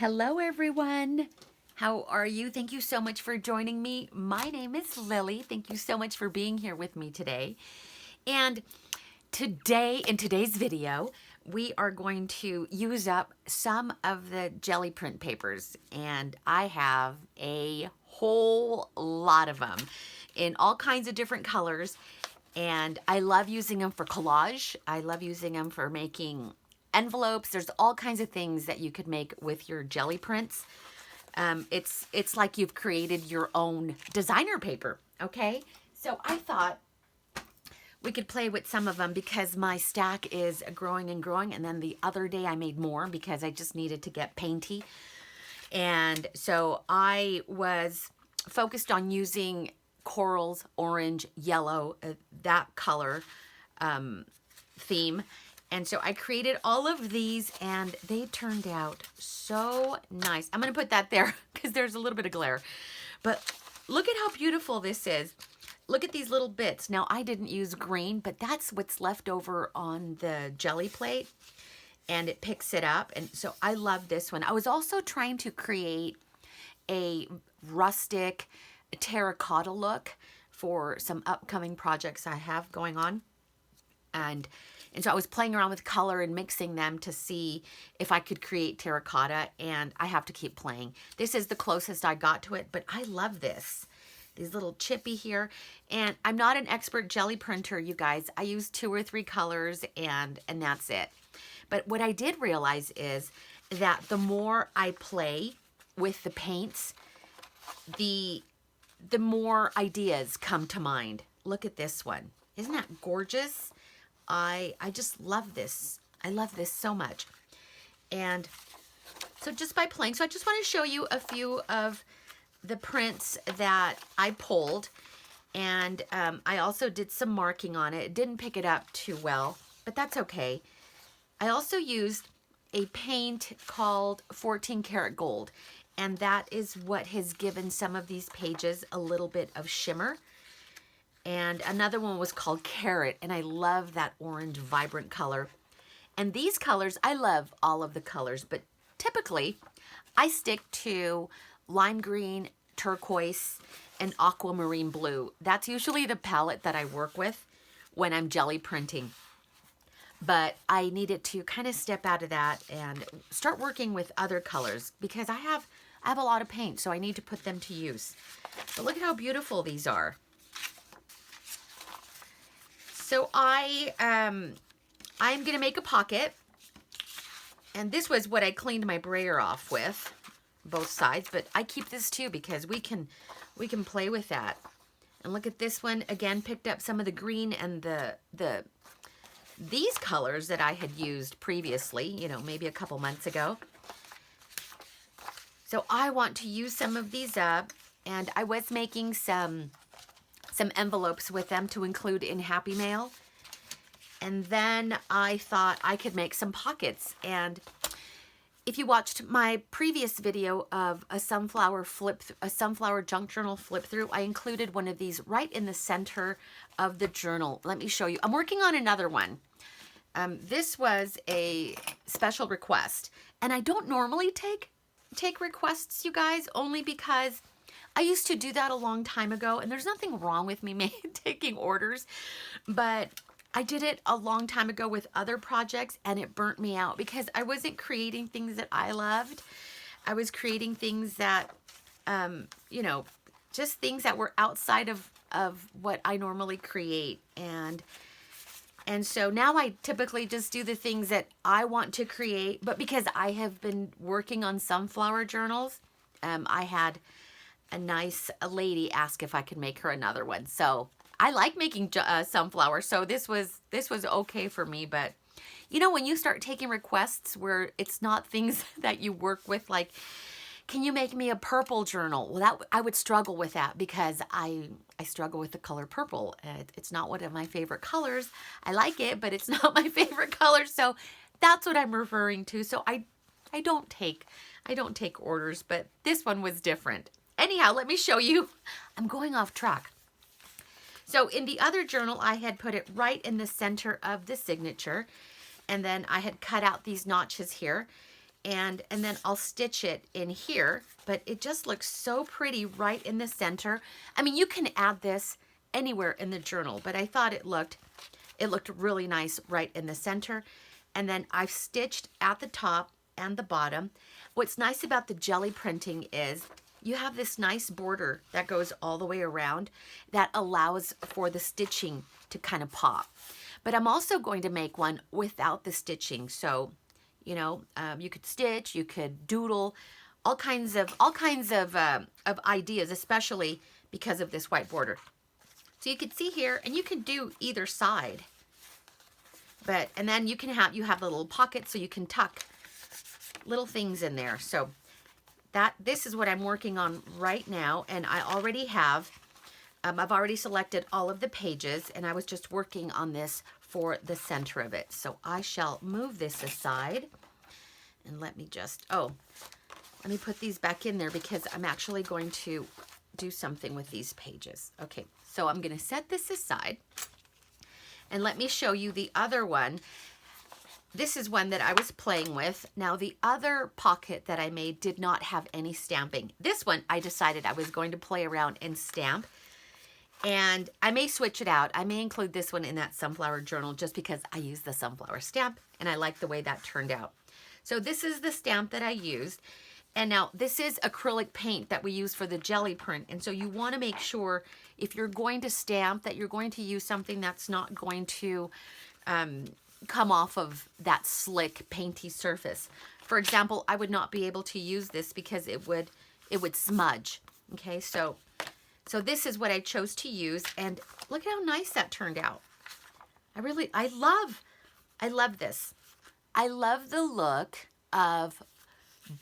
Hello, everyone. How are you? Thank you so much for joining me. My name is Lily. Thank you so much for being here with me today. And today, in today's video, we are going to use up some of the jelly print papers. And I have a whole lot of them in all kinds of different colors. And I love using them for collage. I love using them for making envelopes. There's all kinds of things that you could make with your jelly prints. It's like you've created your own designer paper, okay? So I thought we could play with some of them because my stack is growing and growing. And then the other day I made more because I just needed to get painty. And so I was focused on using corals, orange, yellow, that color theme. And so I created all of these and they turned out so nice. I'm going to put that there because there's a little bit of glare. But look at how beautiful this is. Look at these little bits. Now, I didn't use green, but that's what's left over on the jelly plate. And it picks it up. And so I love this one. I was also trying to create a rustic terracotta look for some upcoming projects I have going on. And so I was playing around with color and mixing them to see if I could create terracotta, and I have to keep playing. This is the closest I got to it, but I love this. These little chippy here. And I'm not an expert jelly printer, you guys. I use 2 or 3 colors and that's it. But what I did realize is that the more I play with the paints, the more ideas come to mind. Look at this one. Isn't that gorgeous? I just love this. I love this so much. And so just by playing, so I just want to show you a few of the prints that I pulled. And I also did some marking on it. It didn't pick it up too well, but that's okay. I also used a paint called 14 karat gold. And that is what has given some of these pages a little bit of shimmer. And another one was called Carrot, and I love that orange vibrant color. And these colors, I love all of the colors, but typically I stick to lime green, turquoise, and aquamarine blue. That's usually the palette that I work with when I'm jelly printing. But I needed to kind of step out of that and start working with other colors because I have a lot of paint, so I need to put them to use. But look at how beautiful these are. So I'm going to make a pocket, and this was what I cleaned my brayer off with, both sides, but I keep this too because we can play with that. And look at this one, again, picked up some of the green and these colors that I had used previously, you know, maybe a couple months ago. So I want to use some of these up, and I was making some envelopes with them to include in Happy Mail. And then I thought I could make some pockets. And if you watched my previous video of a sunflower junk journal flip through, I included one of these right in the center of the journal. Let me show you. I'm working on another one. This was a special request, and I don't normally take requests, you guys, only because I used to do that a long time ago, and there's nothing wrong with me taking orders, but I did it a long time ago with other projects, and it burnt me out because I wasn't creating things that I loved. I was creating things that, you know, just things that were outside of what I normally create. And so now I typically just do the things that I want to create, but because I have been working on sunflower journals, I had a nice lady ask if I could make her another one. So I like making sunflower, so this was okay for me. But you know, when you start taking requests where it's not things that you work with, like, can you make me a purple journal? Well, I would struggle with that because I struggle with the color purple. It's not one of my favorite colors. I like it, but it's not my favorite color. So that's what I'm referring to. So I don't take orders, but this one was different. Anyhow, let me show you. I'm going off track. So in the other journal, I had put it right in the center of the signature. And then I had cut out these notches here. and then I'll stitch it in here, but it just looks so pretty right in the center. I mean, you can add this anywhere in the journal, but I thought it looked really nice right in the center. And then I've stitched at the top and the bottom. What's nice about the Gelli printing is you have this nice border that goes all the way around that allows for the stitching to kind of pop. But I'm also going to make one without the stitching. So, you know, you could stitch, you could doodle, all kinds of ideas, especially because of this white border. So you can see here, and you can do either side. And then you have the little pockets, so you can tuck little things in there. So this is what I'm working on right now, and I already have, I've already selected all of the pages, and I was just working on this for the center of it. So I shall move this aside, and let me put these back in there because I'm actually going to do something with these pages. Okay, so I'm going to set this aside, and let me show you the other one. This is one that I was playing with. Now, the other pocket that I made did not have any stamping. This one, I decided I was going to play around and stamp. And I may switch it out. I may include this one in that sunflower journal just because I use the sunflower stamp and I like the way that turned out. So this is the stamp that I used. And now this is acrylic paint that we use for the Gelli print. And so you want to make sure if you're going to stamp that you're going to use something that's not going to come off of that slick painty surface. For example, I would not be able to use this because it would smudge. Okay, so this is what I chose to use, and look at how nice that turned out. I love this. I love the look of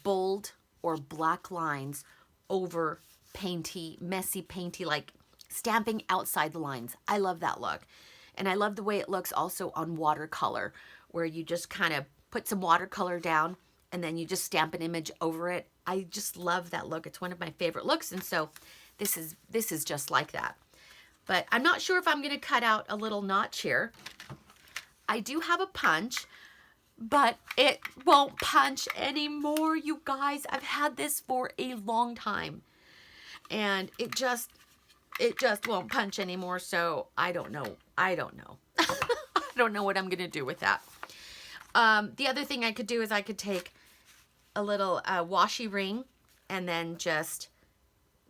bold or black lines over painty, messy painty, like stamping outside the lines. I love that look. And I love the way it looks also on watercolor, where you just kind of put some watercolor down and then you just stamp an image over it. I just love that look. It's one of my favorite looks, and so this is just like that. But I'm not sure if I'm going to cut out a little notch here. I do have a punch, but it won't punch anymore, you guys. I've had this for a long time, and it just won't punch anymore, so I don't know. I don't know. I don't know what I'm going to do with that. The other thing I could do is I could take a little washi ring and then just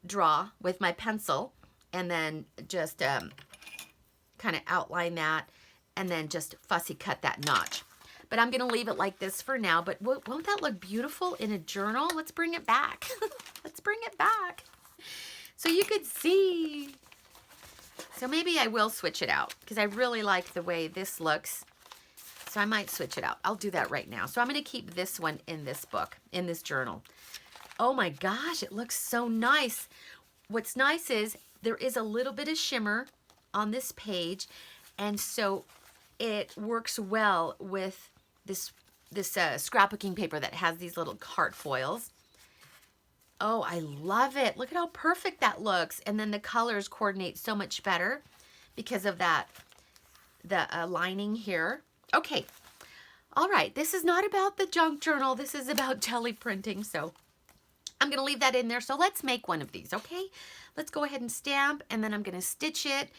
draw with my pencil and then just kind of outline that and then just fussy cut that notch. But I'm going to leave it like this for now. But won't that look beautiful in a journal? Let's bring it back. Let's bring it back. So you could see. So maybe I will switch it out because I really like the way this looks. So I might switch it out. I'll do that right now. So I'm going to keep this one in this book, in this journal. Oh my gosh, it looks so nice. What's nice is there is a little bit of shimmer on this page, and so it works well with this scrapbooking paper that has these little heart foils. Oh, I love it. Look at how perfect that looks. And then the colors coordinate so much better because of that, the lining here. Okay. All right. This is not about the junk journal. This is about Gelli printing. So I'm going to leave that in there. So let's make one of these, okay? Let's go ahead and stamp, and then I'm going to stitch it,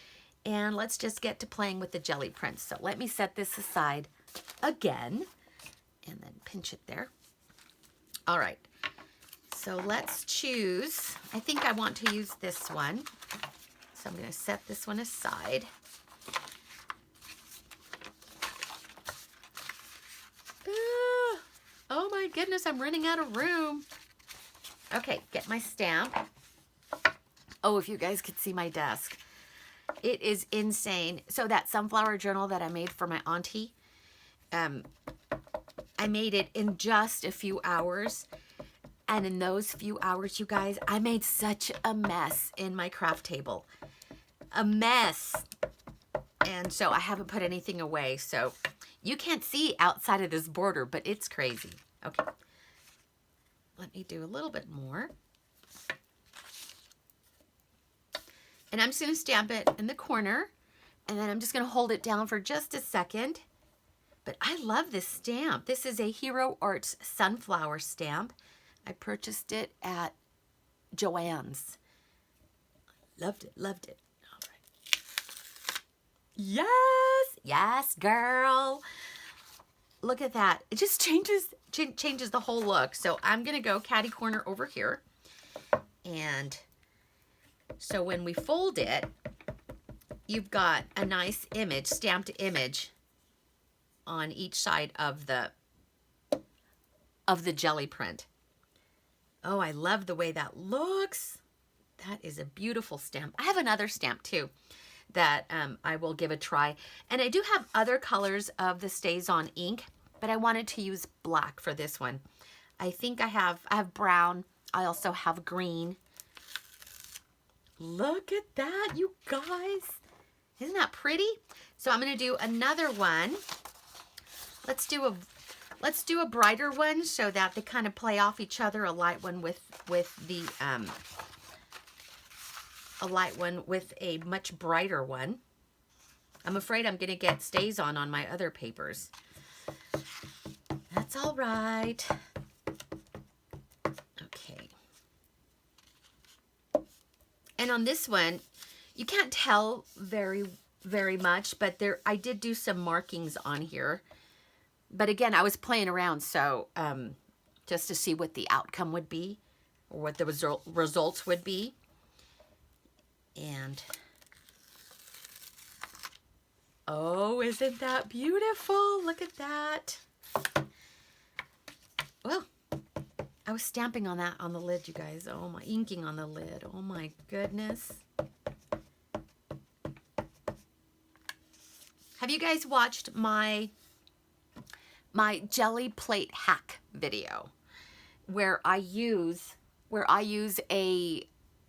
and let's just get to playing with the Gelli prints. So let me set this aside again, and then pinch it there. All right. So let's choose. I think I want to use this one. So I'm going to set this one aside. Oh my goodness, I'm running out of room. Okay, get my stamp. Oh, if you guys could see my desk. It is insane. So that sunflower journal that I made for my auntie, I made it in just a few hours. And in those few hours, you guys, I made such a mess in my craft table. A mess. And so I haven't put anything away. So you can't see outside of this border, but it's crazy. Okay. Let me do a little bit more. And I'm just going to stamp it in the corner. And then I'm just going to hold it down for just a second. But I love this stamp. This is a Hero Arts sunflower stamp. I purchased it at Joann's. Loved it, loved it. All right. Yes, yes, girl. Look at that. It just changes the whole look. So I'm gonna go catty corner over here. And so when we fold it, you've got a nice image, stamped image on each side of the Gelli print. Oh, I love the way that looks. That is a beautiful stamp. I have another stamp too that I will give a try. And I do have other colors of the Stays On ink, but I wanted to use black for this one. I think I have brown. I also have green. Look at that, you guys. Isn't that pretty? So I'm gonna do another one. Let's do a brighter one so that they kind of play off each other. A light one with a much brighter one. I'm afraid I'm gonna get Stays On my other papers. That's all right. Okay. And on this one, you can't tell very much, but I did do some markings on here. But again, I was playing around, so just to see what the outcome would be, or what the results would be. And, oh, isn't that beautiful? Look at that. Well, I was stamping on that on the lid, you guys. Oh my, inking on the lid. Oh my goodness. Have you guys watched my Gelli plate hack video where I use a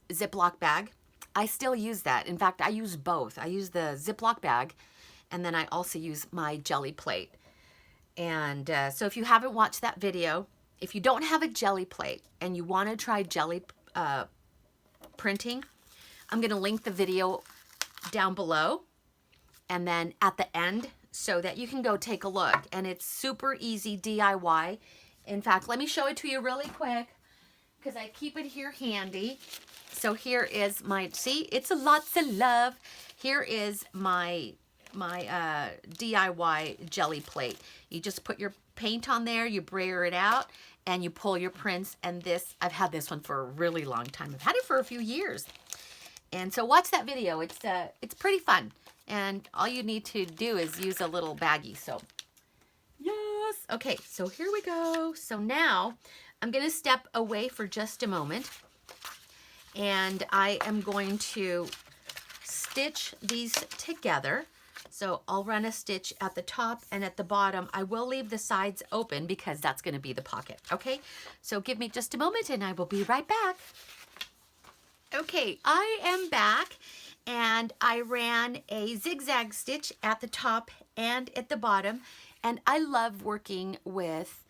Ziploc bag? I still use that. In fact, I use both. I use the Ziploc bag, and then I also use my Gelli plate. And so if you haven't watched that video, if you don't have a Gelli plate and you want to try Gelli printing, I'm going to link the video down below and then at the end so that you can go take a look. And it's super easy DIY. In fact, let me show it to you really quick because I keep it here handy. So here is my, see, it's lots of love. Here is my DIY Gelli plate. You just put your paint on there, you brayer it out, and you pull your prints. And this, I've had this one for a really long time. I've had it for a few years. And so watch that video. It's pretty fun. And all you need to do is use a little baggie. So yes. Okay, so here we go. So now I'm going to step away for just a moment. And I am going to stitch these together. So I'll run a stitch at the top and at the bottom. I will leave the sides open because that's going to be the pocket. Okay, so give me just a moment and I will be right back. Okay, I am back and I ran a zigzag stitch at the top and at the bottom. And I love working with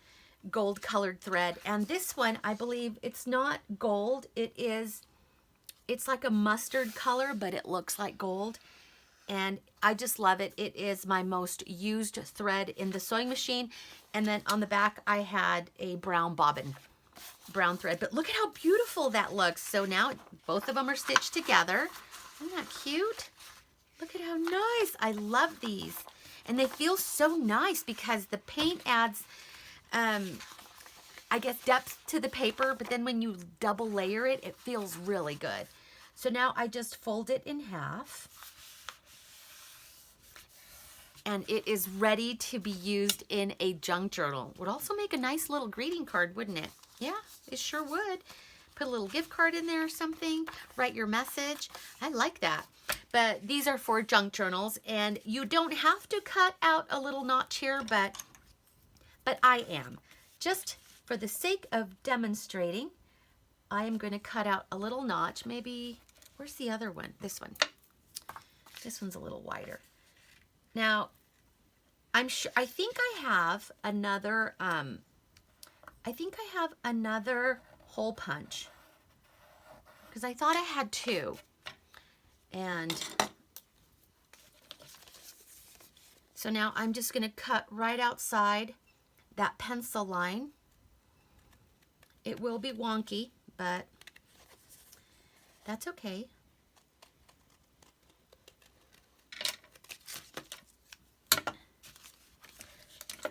gold colored thread. And this one, I believe it's not gold. It's like a mustard color, but it looks like gold. And I just love it. It is my most used thread in the sewing machine. And then on the back, I had a brown bobbin, brown thread. But look at how beautiful that looks. So now both of them are stitched together. Isn't that cute? Look at how nice. I love these. And they feel so nice because the paint adds, I guess, depth to the paper. But then when you double layer it, it feels really good. So now I just fold it in half. And it is ready to be used in a junk journal. Would also make a nice little greeting card, wouldn't it? Yeah, it sure would. Put a little gift card in there or something. Write your message. I like that. But these are for junk journals. And you don't have to cut out a little notch here, but I am. Just for the sake of demonstrating, I am going to cut out a little notch. Maybe, where's the other one? This one. This one's a little wider. Now, I think I have another, hole punch because I thought I had two. And So now I'm just going to cut right outside that pencil line. It will be wonky, but that's okay.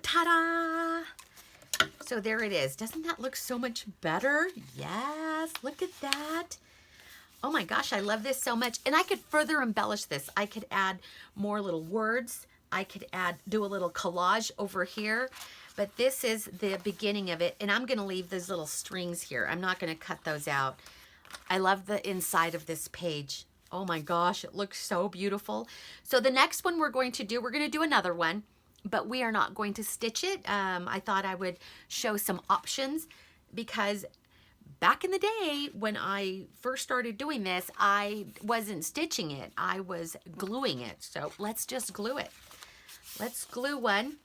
Ta-da! So there it is. Doesn't that look so much better? Yes, look at that. Oh my gosh, I love this so much. And I could further embellish this. I could add more little words. I could do a little collage over here. But this is the beginning of it. And I'm gonna leave those little strings here. I'm not gonna cut those out. I love the inside of this page. Oh my gosh, it looks so beautiful. So the next one we're going to do another one, but we are not going to stitch it. I thought I would show some options because back in the day when I first started doing this, I wasn't stitching it. I was gluing it. So let's just glue it. Let's glue one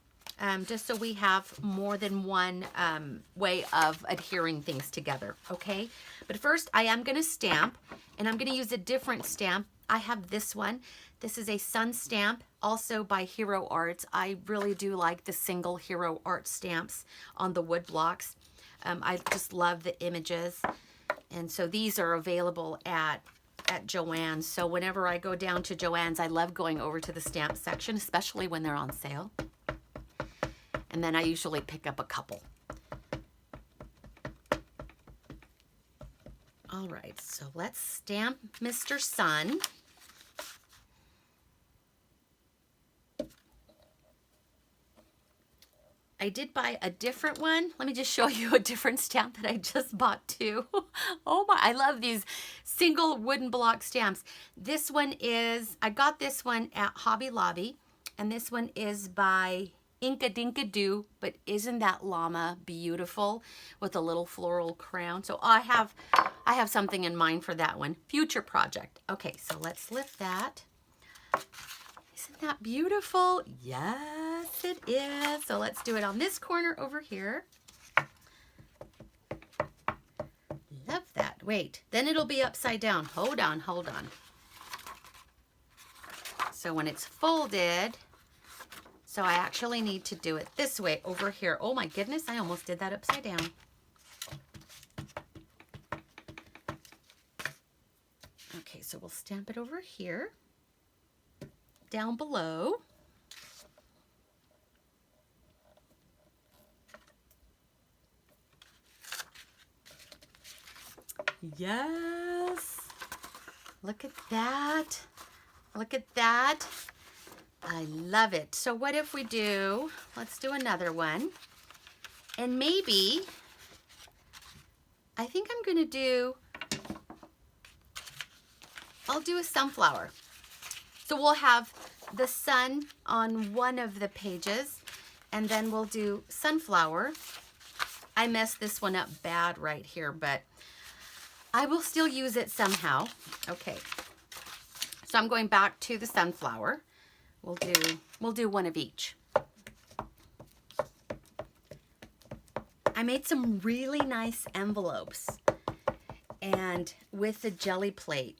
just so we have more than one way of adhering things together, okay? But first I am gonna stamp, and I'm gonna use a different stamp. I have this one. This is a sun stamp, also by Hero Arts. I really do like the single Hero Art stamps on the wood blocks. I just love the images. And so these are available at Joann's. So whenever I go down to Joann's, I love going over to the stamp section, especially when they're on sale. And then I usually pick up a couple. All right, so let's stamp Mr. Sun. I did buy a different one. Let me just show you a different stamp that I just bought too. Oh my, I love these single wooden block stamps. This one is, I got this one at Hobby Lobby, and this one is by Inka Dinka Doo, but isn't that llama beautiful with a little floral crown? So I have something in mind for that one. Future project. Okay, so let's lift that. Isn't that beautiful? Yes, it is. So let's do it on this corner over here. Love that. Wait, then it'll be upside down. Hold on, hold on. So when it's folded, so I actually need to do it this way over here. Oh my goodness, I almost did that upside down. Okay, so we'll stamp it over here. Down below. Yes. Look at that. Look at that. I love it. So what if we do, let's do another one. And maybe, I think I'm going to do, I'll do a sunflower. So we'll have the sun on one of the pages, and then we'll do sunflower. I messed this one up bad right here, but I will still use it somehow. Okay, so I'm going back to the sunflower. We'll do one of each. I made some really nice envelopes, and with the Gelli plate.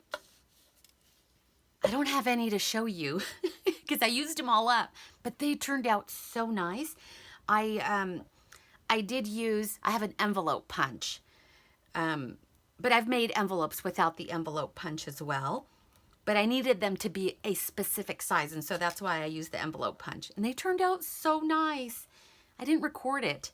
I don't have any to show you because I used them all up, but they turned out so nice. I have an envelope punch, but I've made envelopes without the envelope punch as well, but I needed them to be a specific size, and so that's why I used the envelope punch, and they turned out so nice. I didn't record it.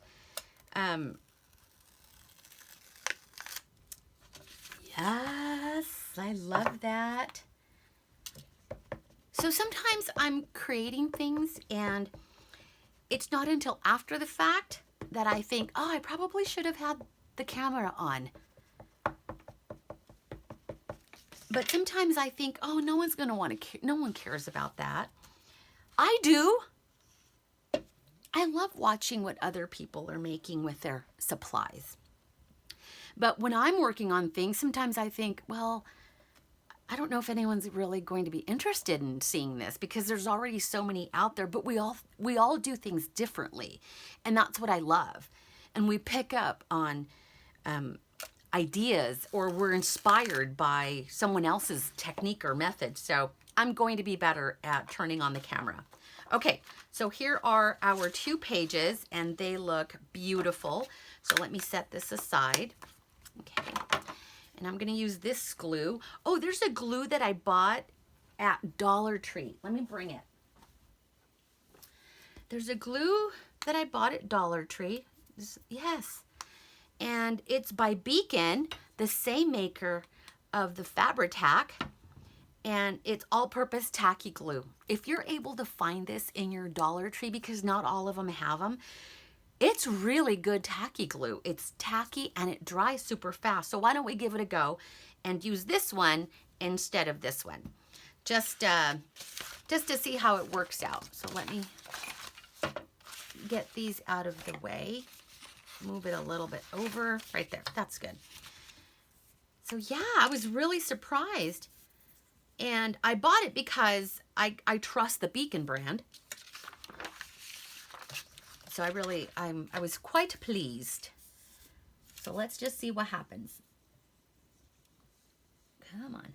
Yes, I love that. So sometimes I'm creating things and it's not until after the fact that I think, oh, I probably should have had the camera on. But sometimes I think, oh, no one's going to want to, no one cares about that. I do. I love watching what other people are making with their supplies. But when I'm working on things, sometimes I think, well, I don't know if anyone's really going to be interested in seeing this because there's already so many out there, but we all do things differently. And that's what I love. And we pick up on ideas, or we're inspired by someone else's technique or method. So I'm going to be better at turning on the camera. Okay, so here are our 2 pages and they look beautiful. So let me set this aside. Okay, and I'm gonna use this glue. Oh, there's a glue that I bought at Dollar Tree. Let me bring it. There's a glue that I bought at Dollar Tree. Yes, and it's by Beacon, the same maker of the Fabri-Tac, and it's all-purpose tacky glue. If you're able to find this in your Dollar Tree, because not all of them have them, it's really good tacky glue. It's tacky and it dries super fast. So why don't we give it a go and use this one instead of this one, just to see how it works out. So let me get these out of the way. Move it a little bit over, right there. That's good. So yeah, I was really surprised. And I bought it because I trust the Beacon brand. So I was quite pleased. So let's just see what happens. Come on.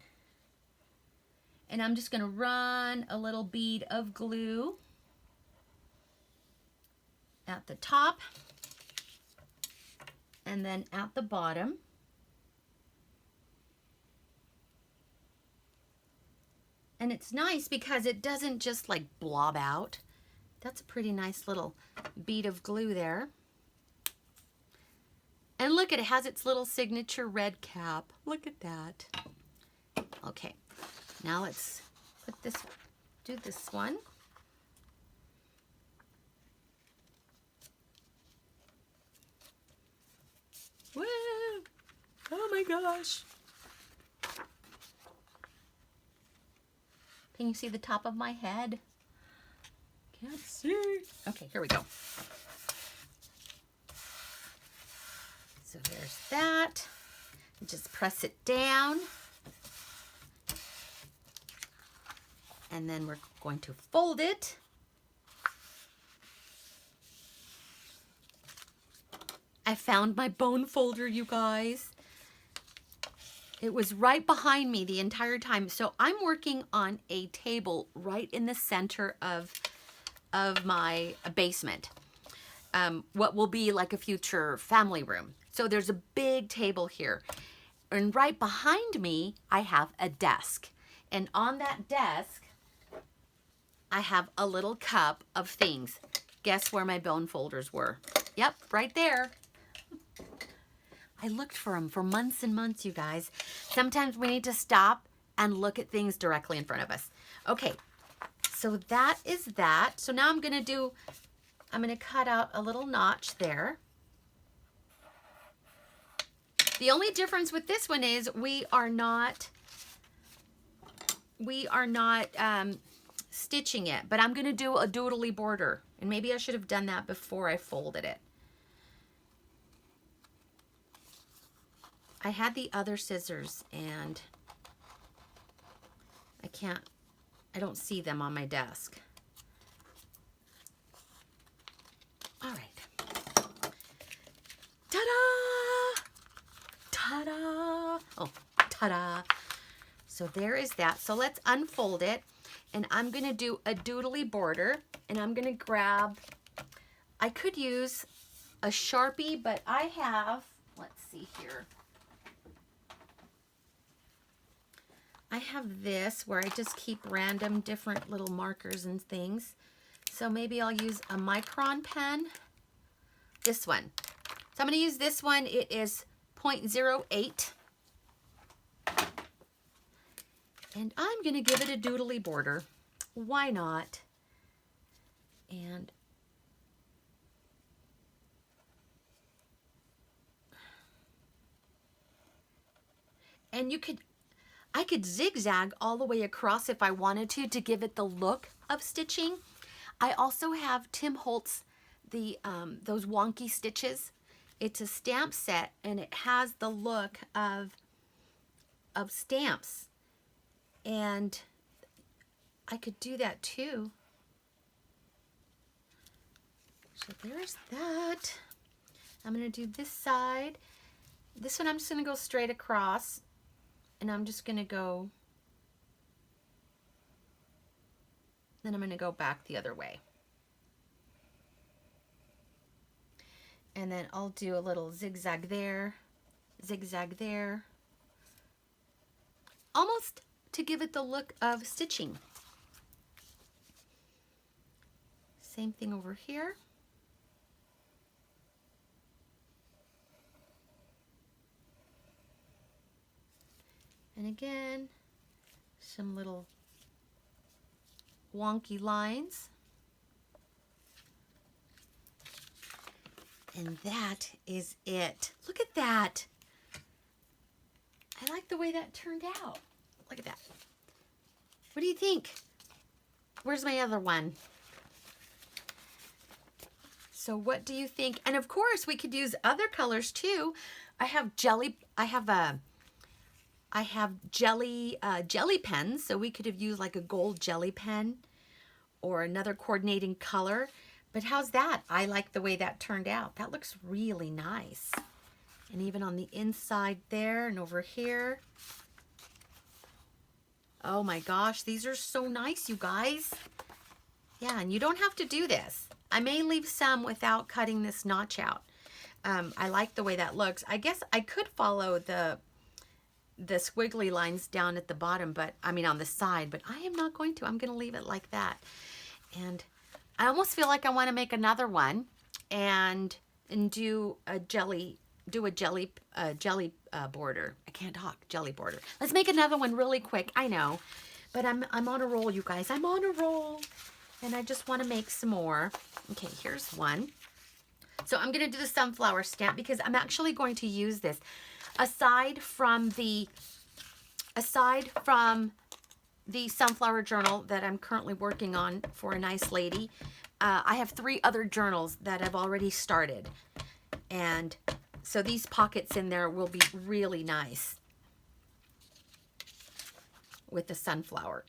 And I'm just gonna run a little bead of glue at the top and then at the bottom. And it's nice because it doesn't just like blob out. That's a pretty nice little bead of glue there. And look, it has its little signature red cap. Look at that. Okay, now let's do this one. Woo! Oh my gosh. Can you see the top of my head? Can't see. Okay, here we go. So there's that. Just press it down. And then we're going to fold it. I found my bone folder, you guys. It was right behind me the entire time. So I'm working on a table right in the center of my basement. What will be like a future family room. So there's a big table here. And right behind me, I have a desk. And on that desk, I have a little cup of things. Guess where my bone folders were? Yep, right there. I looked for them for months and months, you guys. Sometimes we need to stop and look at things directly in front of us. Okay, so that is that. So now I'm gonna cut out a little notch there. The only difference with this one is we are not stitching it, but I'm gonna do a doodly border. And maybe I should have done that before I folded it. I had the other scissors and I don't see them on my desk. All right. Ta-da! Ta-da! Oh, ta-da! So there is that. So let's unfold it. And I'm going to do a doodly border. And I'm going to grab, I could use a Sharpie, but I have, let's see here. I have this where I just keep random different little markers and things. So maybe I'll use a micron pen. This one. So I'm going to use this one. It is 0.08. And I'm going to give it a doodly border. Why not? And I could zigzag all the way across if I wanted to give it the look of stitching. I also have Tim Holtz, those wonky stitches. It's a stamp set and it has the look of stamps. And I could do that too. So there's that. I'm going to do this side. This one I'm just going to go straight across. And I'm just going to go Then I'm going to go back the other way. And then I'll do a little zigzag there, almost to give it the look of stitching. Same thing over here. And again, some little wonky lines. And that is it. Look at that. I like the way that turned out. Look at that. What do you think? Where's my other one? So what do you think? And of course we could use other colors too. I have jelly jelly pens, so we could have used like a gold jelly pen or another coordinating color. But how's that? I like the way that turned out. That looks really nice. And even on the inside there and over here. Oh my gosh, these are so nice, you guys. Yeah, and you don't have to do this. I may leave some without cutting this notch out. I like the way that looks. I guess I could follow the squiggly lines down at the bottom, but I mean on the side, but I am not going to. I'm going to leave it like that. And I almost feel like I want to make another one and do a jelly border. I can't talk. Jelly border. Let's make another one really quick. I know, but I'm on a roll, you guys. I'm on a roll, and I just want to make some more. Okay, here's one. So I'm going to do the sunflower stamp because I'm actually going to use this. Aside from the sunflower journal that I'm currently working on for a nice lady, I have 3 other journals that I've already started. And so these pockets in there will be really nice with the sunflower.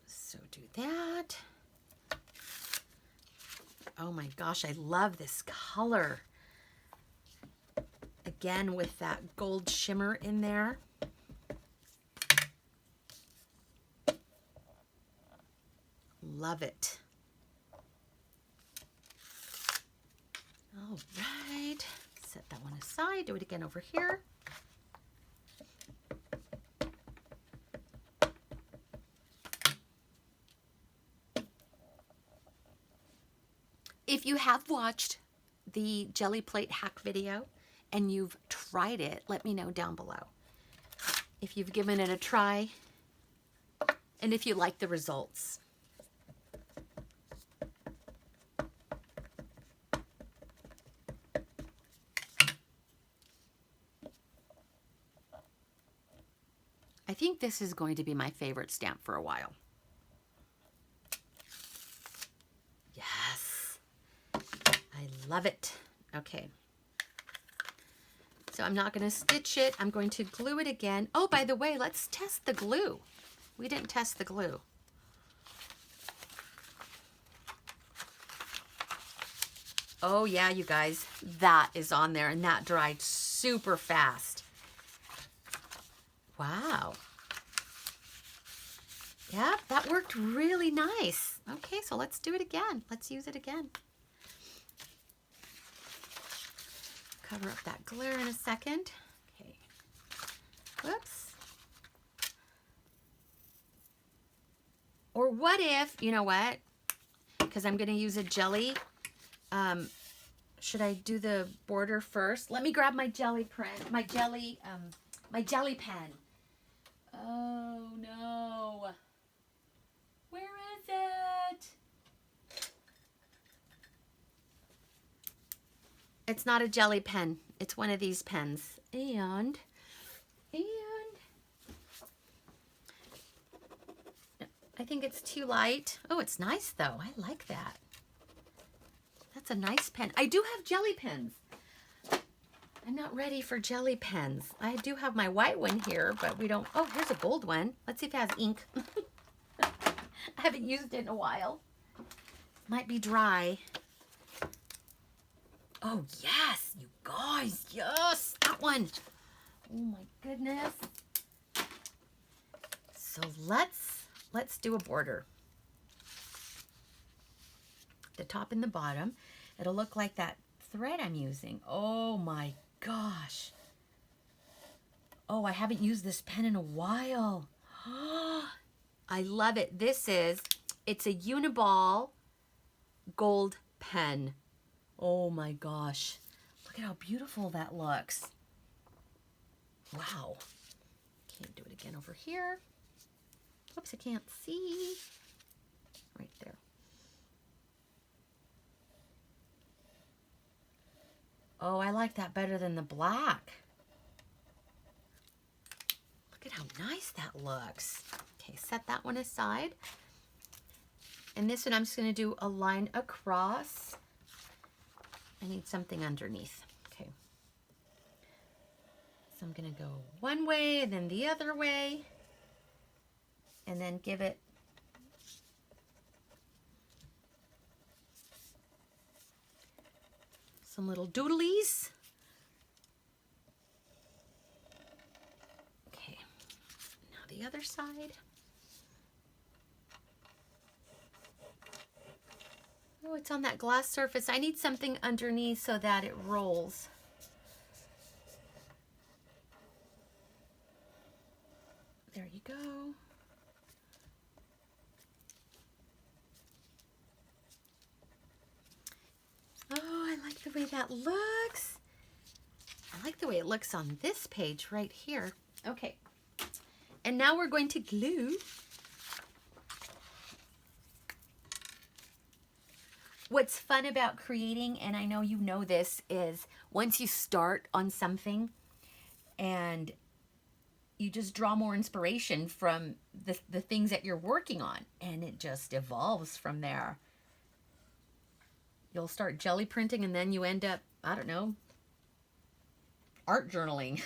So do that. Oh my gosh, I love this color. Again, with that gold shimmer in there. Love it. All right, set that one aside. Do it again over here. If you have watched the jelly plate hack video and you've tried it, let me know down below. If you've given it a try and if you like the results. I think this is going to be my favorite stamp for a while. Yes, I love it. Okay, so I'm not going to stitch it. I'm going to glue it again. Oh, by the way, let's test the glue. We didn't test the glue. Oh yeah, you guys, that is on there and that dried super fast. Wow. Yeah, that worked really nice. Okay, so let's do it again. Let's use it again. Cover up that glare in a second. Okay. Whoops. Or what if, you know what? Because I'm going to use a jelly. Should I do the border first? Let me grab my jelly print, my jelly pen. Oh no. Where is it? It's not a jelly pen. It's one of these pens. And I think it's too light. Oh, it's nice though. I like that. That's a nice pen. I do have jelly pens. I'm not ready for jelly pens. I do have my white one here, but we don't. Oh, here's a gold one. Let's see if it has ink. I haven't used it in a while. Might be dry. Oh, yes, you guys. Yes, that one. Oh, my goodness. So let's let's do a border. The top and the bottom. It'll look like that thread I'm using. Oh my gosh. Oh, I haven't used this pen in a while. I love it. It's a Uniball gold pen. Oh my gosh. Look at how beautiful that looks. Wow. Can't do it again over here. Oops, I can't see. Right there. Oh, I like that better than the black. Look at how nice that looks. Okay, set that one aside. And this one I'm just going to do a line across. I need something underneath. Okay. So I'm going to go one way and then the other way. And then give it some little doodlies. Okay, now the other side. Oh, it's on that glass surface. I need something underneath so that it rolls. There you go. Oh, I like the way that looks. I like the way it looks on this page right here. Okay, and now we're going to glue. What's fun about creating, and I know you know this, is once you start on something and you just draw more inspiration from the things that you're working on, and it just evolves from there. You'll start jelly printing and then you end up, I don't know, art journaling.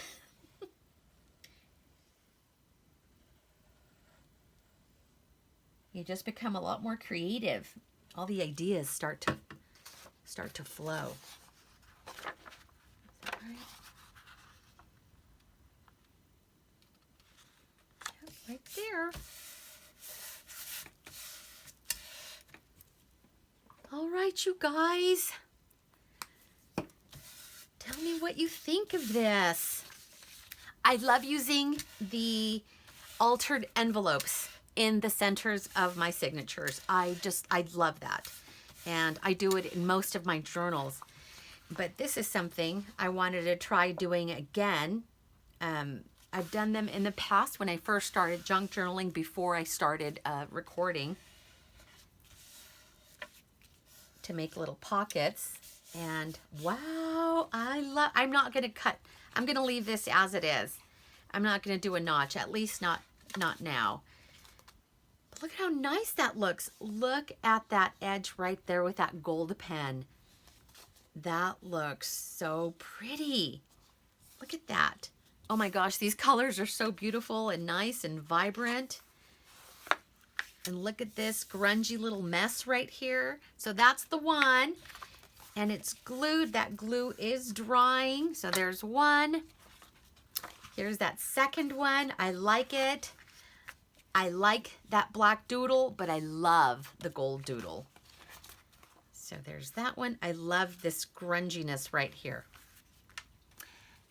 You just become a lot more creative. All the ideas start to flow. Is that right? Yep, right there. All right, you guys. Tell me what you think of this. I love using the altered envelopes in the centers of my signatures. I love that. And I do it in most of my journals. But this is something I wanted to try doing again. I've done them in the past when I first started junk journaling before I started recording, to make little pockets. And wow, I'm not going to cut. I'm going to leave this as it is. I'm not going to do a notch, at least not now. But look at how nice that looks. Look at that edge right there with that gold pen. That looks so pretty. Look at that. Oh my gosh, these colors are so beautiful and nice and vibrant. And look at this grungy little mess right here. So that's the one. And it's glued. That glue is drying. So there's one. Here's that second one. I like it. I like that black doodle, but I love the gold doodle. So there's that one. I love this grunginess right here.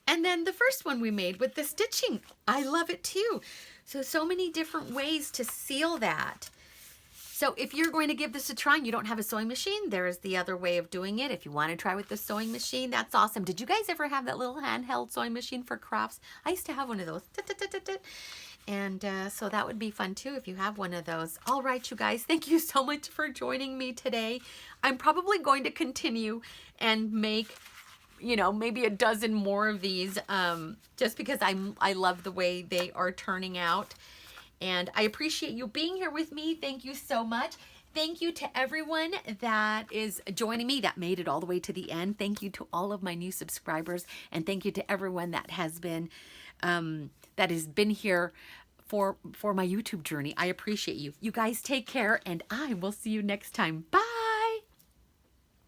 And then the first one we made with the stitching, I love it too. So many different ways to seal that. So if you're going to give this a try and you don't have a sewing machine, there is the other way of doing it. If you want to try with the sewing machine, that's awesome. Did you guys ever have that little handheld sewing machine for crafts? I used to have one of those. And so that would be fun too if you have one of those. All right, you guys, thank you so much for joining me today. I'm probably going to continue and make, you know, maybe a dozen more of these just because I love the way they are turning out. And I appreciate you being here with me. Thank you so much. Thank you to everyone that is joining me, that made it all the way to the end. Thank you to all of my new subscribers. And thank you to everyone that has been here for my YouTube journey. I appreciate you. You guys take care, and I will see you next time. Bye.